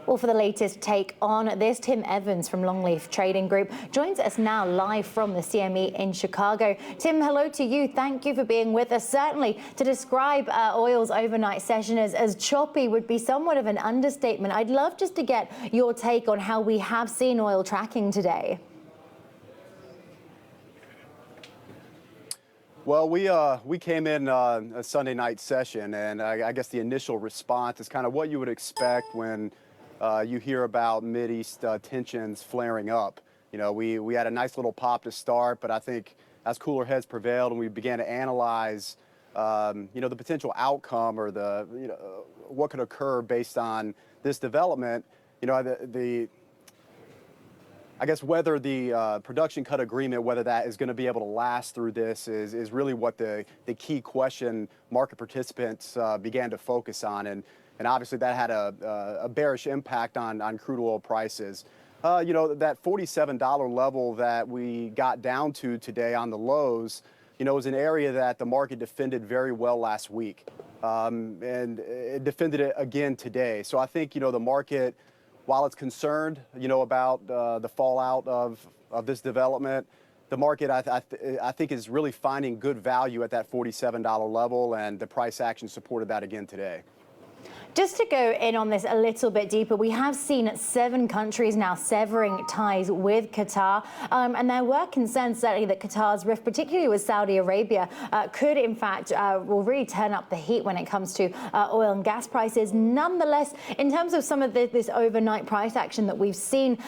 Well, for the latest take on this, Tim Evans from Longleaf Trading Group joins us now live from the CME in Chicago. Tim, hello to you. Thank you for being with us. Certainly, to describe oil's overnight session as choppy would be somewhat of an understatement. I'd love just to get your take on how we have seen oil tracking today. Well, we came in a Sunday night session, and I guess the initial response is kind of what you would expect when you hear about Mideast tensions flaring up. You know, we had a nice little pop to start, but I think as cooler heads prevailed and we began to analyze, the potential outcome or what could occur based on this development, I guess whether the production cut agreement, whether that is going to be able to last through this is really what the key question market participants began to focus on. And obviously that had a bearish impact on crude oil prices. That $47 level that we got down to today on the lows, was an area that the market defended very well last week. And it defended it again today. So I think, the market, while it's concerned, about the fallout of this development, the market, I think, is really finding good value at that $47 level, and the price action supported that again today. Just to go in on this a little bit deeper, we have seen 7 countries now severing ties with Qatar, and there were concerns certainly that Qatar's rift, particularly with Saudi Arabia, could in fact will really turn up the heat when it comes to oil and gas prices. Nonetheless, in terms of some of this overnight price action that we've seen,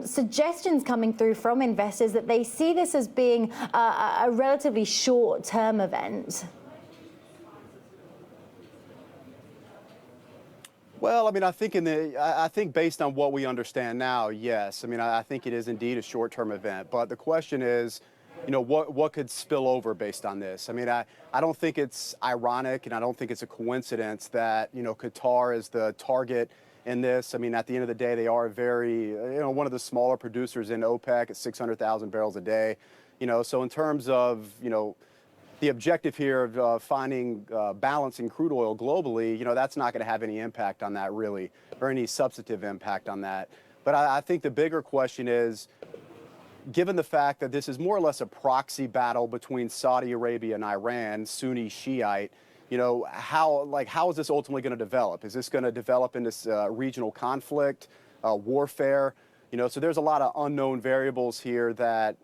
suggestions coming through from investors that they see this as being a relatively short-term event. Well, I mean, I think based on what we understand now, yes. I mean, I think it is indeed a short-term event. But the question is, what could spill over based on this? I mean, I don't think it's ironic, and I don't think it's a coincidence that, Qatar is the target in this. I mean, at the end of the day, they are one of the smaller producers in OPEC at 600,000 barrels a day. So in terms of, the objective here of finding balance in crude oil globally, that's not going to have any impact on that really, or any substantive impact on that. But I think the bigger question is, given the fact that this is more or less a proxy battle between Saudi Arabia and Iran, Sunni Shiite, how is this ultimately going to develop? Is this going to develop into this regional conflict, warfare? So there's a lot of unknown variables here that,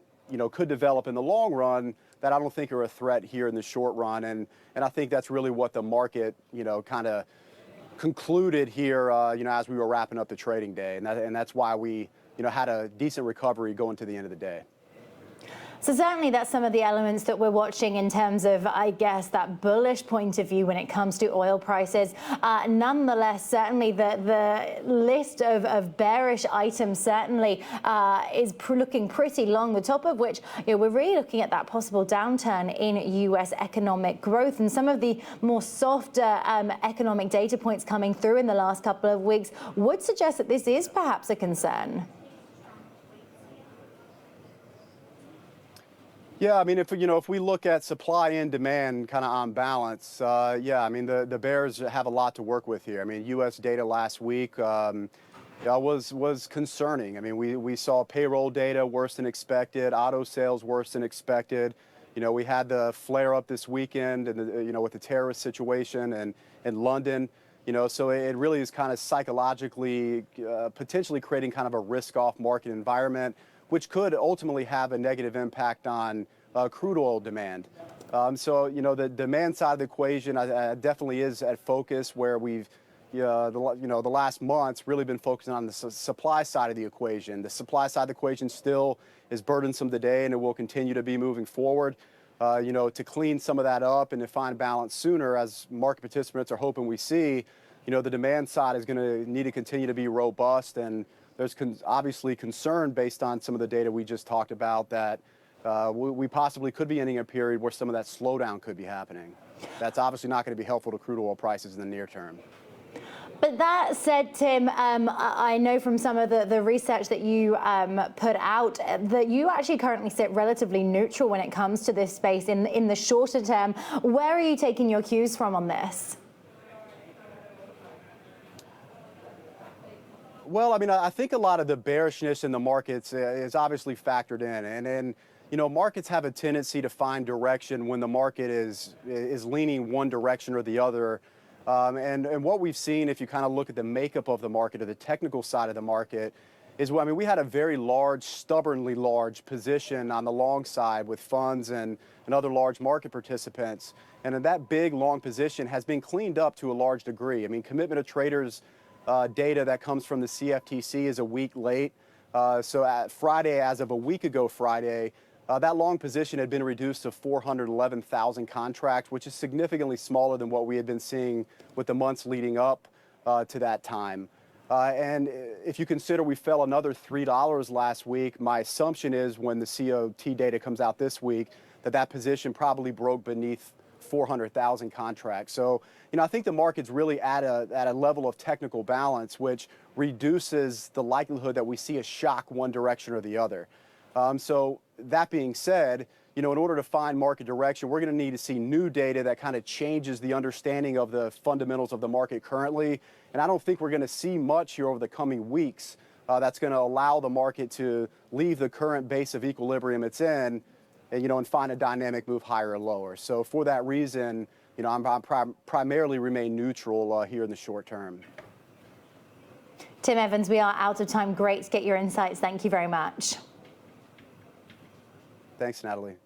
could develop in the long run that I don't think are a threat here in the short run. And I think that's really what the market, kind of concluded here, as we were wrapping up the trading day. And that's why we, had a decent recovery going to the end of the day. So certainly that's some of the elements that we're watching in terms of, I guess, that bullish point of view when it comes to oil prices. Nonetheless, certainly the list of bearish items certainly is looking pretty long, the top of which we're really looking at that possible downturn in U.S. economic growth, and some of the more softer economic data points coming through in the last couple of weeks would suggest that this is perhaps a concern. Yeah, I mean, if we look at supply and demand kind of on balance, I mean, the bears have a lot to work with here. I mean, U.S. data last week was concerning. I mean, we saw payroll data worse than expected, auto sales worse than expected. We had the flare up this weekend, and with the terrorist situation in London. So it really is kind of psychologically potentially creating kind of a risk-off market environment, which could ultimately have a negative impact on crude oil demand. So, the demand side of the equation definitely is at focus, where we've, the last months really been focusing on the supply side of the equation. The supply side of the equation still is burdensome today, and it will continue to be moving forward. To clean some of that up and to find balance sooner, as market participants are hoping we see, the demand side is going to need to continue to be robust. And there's obviously concern based on some of the data we just talked about that we possibly could be entering a period where some of that slowdown could be happening. That's obviously not going to be helpful to crude oil prices in the near term. But that said, Tim, I know from some of the research that you put out that you actually currently sit relatively neutral when it comes to this space in the shorter term. Where are you taking your cues from on this? Well, I mean, I think a lot of the bearishness in the markets is obviously factored in, and you know, markets have a tendency to find direction when the market is leaning one direction or the other. And what we've seen, if you kind of look at the makeup of the market or the technical side of the market, is, well, I mean, we had a very large, stubbornly large position on the long side with funds and other large market participants. And then that big long position has been cleaned up to a large degree. I mean, commitment of traders data that comes from the CFTC is a week late. So at Friday, as of a week ago Friday, that long position had been reduced to 411,000 contracts, which is significantly smaller than what we had been seeing with the months leading up to that time. And if you consider we fell another $3 last week, my assumption is when the COT data comes out this week, that position probably broke beneath 400,000 contracts. So, you know, I think the market's really at a level of technical balance, which reduces the likelihood that we see a shock one direction or the other. So that being said, you know, in order to find market direction, we're going to need to see new data that kind of changes the understanding of the fundamentals of the market currently. And I don't think we're going to see much here over the coming weeks that's going to allow the market to leave the current base of equilibrium it's in, you know, and find a dynamic move higher or lower. So for that reason, you know, I'm primarily remain neutral here in the short term. Tim Evans, we are out of time. Great to get your insights. Thank you very much. Thanks, Natalie.